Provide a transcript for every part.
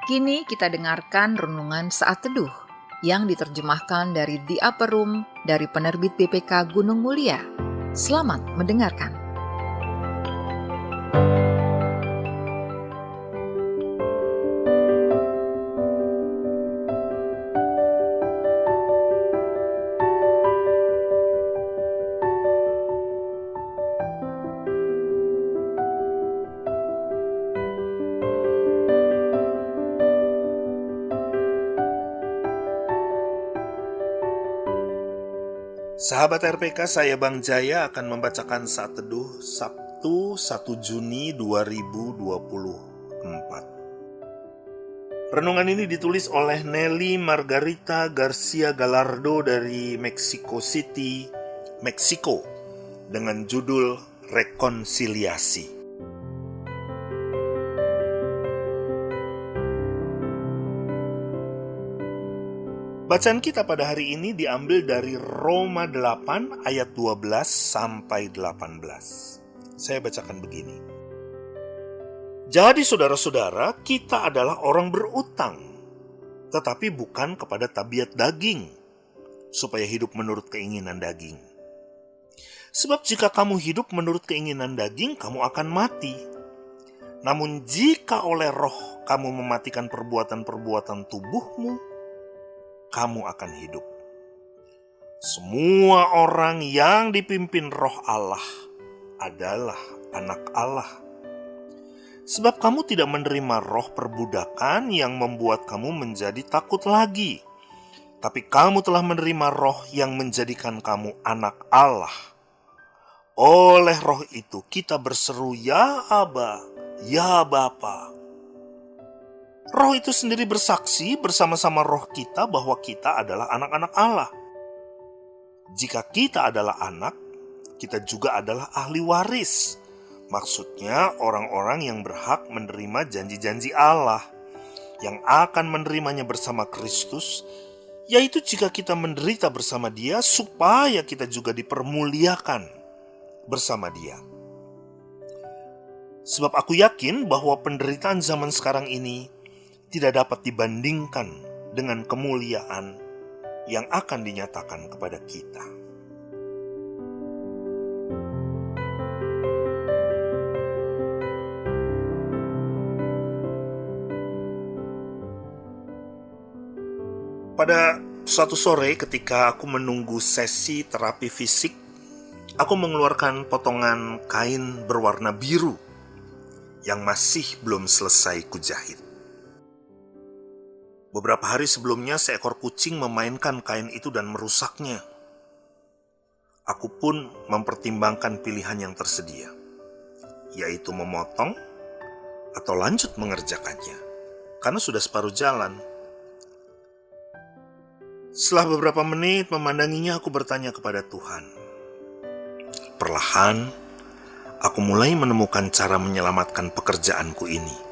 Kini kita dengarkan renungan saat teduh yang diterjemahkan dari The Upper Room dari penerbit BPK Gunung Mulia. Selamat mendengarkan. Sahabat RPK, saya Bang Jaya akan membacakan saat teduh Sabtu 1 Juni 2024. Renungan ini ditulis oleh Nelly Margarita Garcia Gallardo dari Mexico City, Meksiko, dengan judul Rekonsiliasi. Bacaan kita pada hari ini diambil dari Roma 8 ayat 12 sampai 18. Saya bacakan begini. Jadi saudara-saudara, kita adalah orang berutang, tetapi bukan kepada tabiat daging, supaya hidup menurut keinginan daging. Sebab jika kamu hidup menurut keinginan daging, kamu akan mati. Namun jika oleh roh kamu mematikan perbuatan-perbuatan tubuhmu, kamu akan hidup. Semua orang yang dipimpin roh Allah adalah anak Allah. Sebab kamu tidak menerima roh perbudakan yang membuat kamu menjadi takut lagi, tapi kamu telah menerima roh yang menjadikan kamu anak Allah. Oleh roh itu kita berseru, ya Aba, ya Bapa. Roh itu sendiri bersaksi bersama-sama roh kita bahwa kita adalah anak-anak Allah. Jika kita adalah anak, kita juga adalah ahli waris. Maksudnya orang-orang yang berhak menerima janji-janji Allah, yang akan menerimanya bersama Kristus, yaitu jika kita menderita bersama Dia, supaya kita juga dipermuliakan bersama Dia. Sebab aku yakin bahwa penderitaan zaman sekarang ini tidak dapat dibandingkan dengan kemuliaan yang akan dinyatakan kepada kita. Pada suatu sore ketika aku menunggu sesi terapi fisik, aku mengeluarkan potongan kain berwarna biru yang masih belum selesai kujahit. Beberapa hari sebelumnya seekor kucing memainkan kain itu dan merusaknya. Aku pun mempertimbangkan pilihan yang tersedia, yaitu memotong atau lanjut mengerjakannya, karena sudah separuh jalan. Setelah beberapa menit memandanginya, aku bertanya kepada Tuhan. Perlahan, aku mulai menemukan cara menyelamatkan pekerjaanku ini.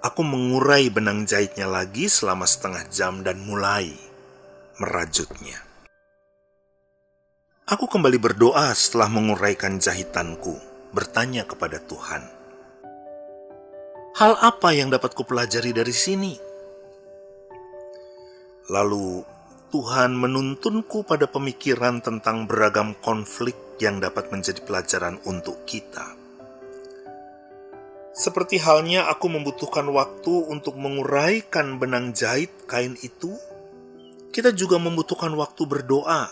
Aku mengurai benang jahitnya lagi selama setengah jam dan mulai merajutnya. Aku kembali berdoa setelah menguraikan jahitanku, bertanya kepada Tuhan, hal apa yang dapat kupelajari dari sini? Lalu Tuhan menuntunku pada pemikiran tentang beragam konflik yang dapat menjadi pelajaran untuk kita. Seperti halnya aku membutuhkan waktu untuk menguraikan benang jahit kain itu, kita juga membutuhkan waktu berdoa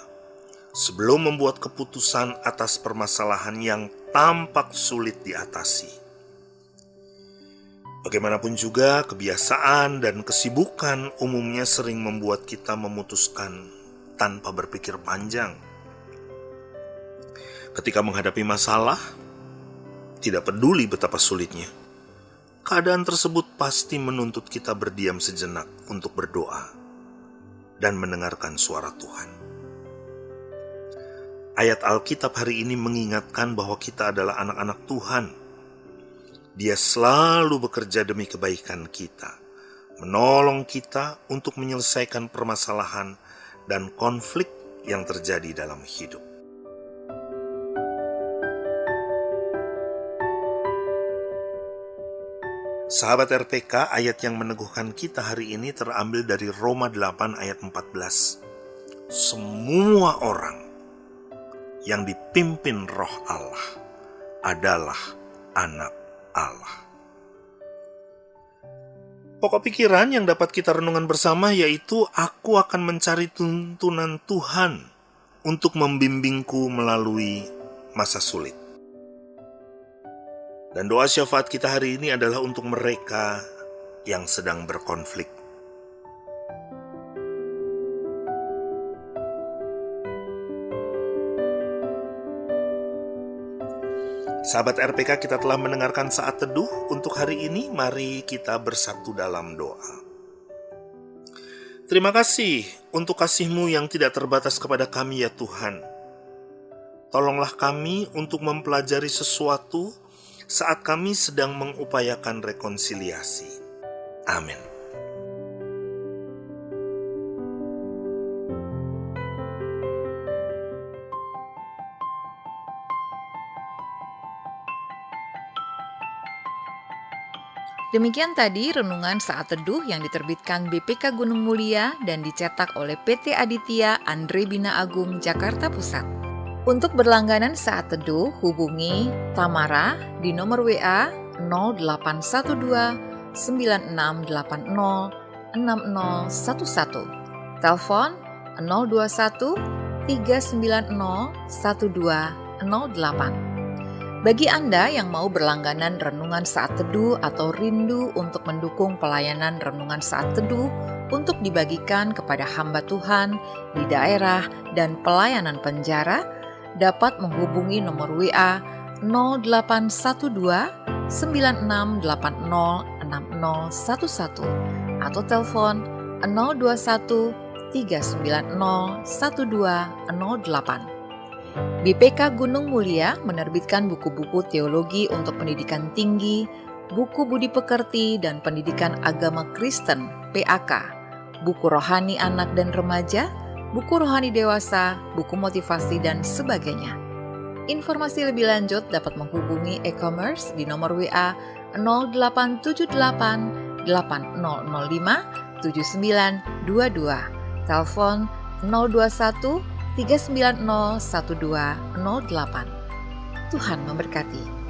sebelum membuat keputusan atas permasalahan yang tampak sulit diatasi. Bagaimanapun juga, kebiasaan dan kesibukan umumnya sering membuat kita memutuskan tanpa berpikir panjang. Ketika menghadapi masalah, tidak peduli betapa sulitnya, keadaan tersebut pasti menuntut kita berdiam sejenak untuk berdoa dan mendengarkan suara Tuhan. Ayat Alkitab hari ini mengingatkan bahwa kita adalah anak-anak Tuhan. Dia selalu bekerja demi kebaikan kita, menolong kita untuk menyelesaikan permasalahan dan konflik yang terjadi dalam hidup. Sahabat RPK, ayat yang meneguhkan kita hari ini terambil dari Roma 8 ayat 14. Semua orang yang dipimpin Roh Allah adalah anak Allah. Pokok pikiran yang dapat kita renungan bersama yaitu aku akan mencari tuntunan Tuhan untuk membimbingku melalui masa sulit. Dan doa syafaat kita hari ini adalah untuk mereka yang sedang berkonflik. Sahabat RPK, kita telah mendengarkan saat teduh untuk hari ini. Mari kita bersatu dalam doa. Terima kasih untuk kasih-Mu yang tidak terbatas kepada kami ya Tuhan. Tolonglah kami untuk mempelajari sesuatu saat kami sedang mengupayakan rekonsiliasi. Amin. Demikian tadi renungan saat teduh yang diterbitkan BPK Gunung Mulia dan dicetak oleh PT Aditya Andre Bina Agung Jakarta Pusat. Untuk berlangganan saat teduh, hubungi Tamara di nomor WA 0812 9680 6011, telepon 021 390 1208. Bagi Anda yang mau berlangganan renungan saat teduh atau rindu untuk mendukung pelayanan renungan saat teduh untuk dibagikan kepada hamba Tuhan di daerah dan pelayanan penjara, dapat menghubungi nomor WA 0812 9680 6011 atau telepon 021 390 1208. BPK Gunung Mulia menerbitkan buku-buku teologi untuk pendidikan tinggi, buku budi pekerti dan pendidikan agama Kristen (PAK), buku rohani anak dan remaja, buku rohani dewasa, buku motivasi, dan sebagainya. Informasi lebih lanjut dapat menghubungi e-commerce di nomor WA 0878 8005 7922, telepon 021 390 1208. Tuhan memberkati.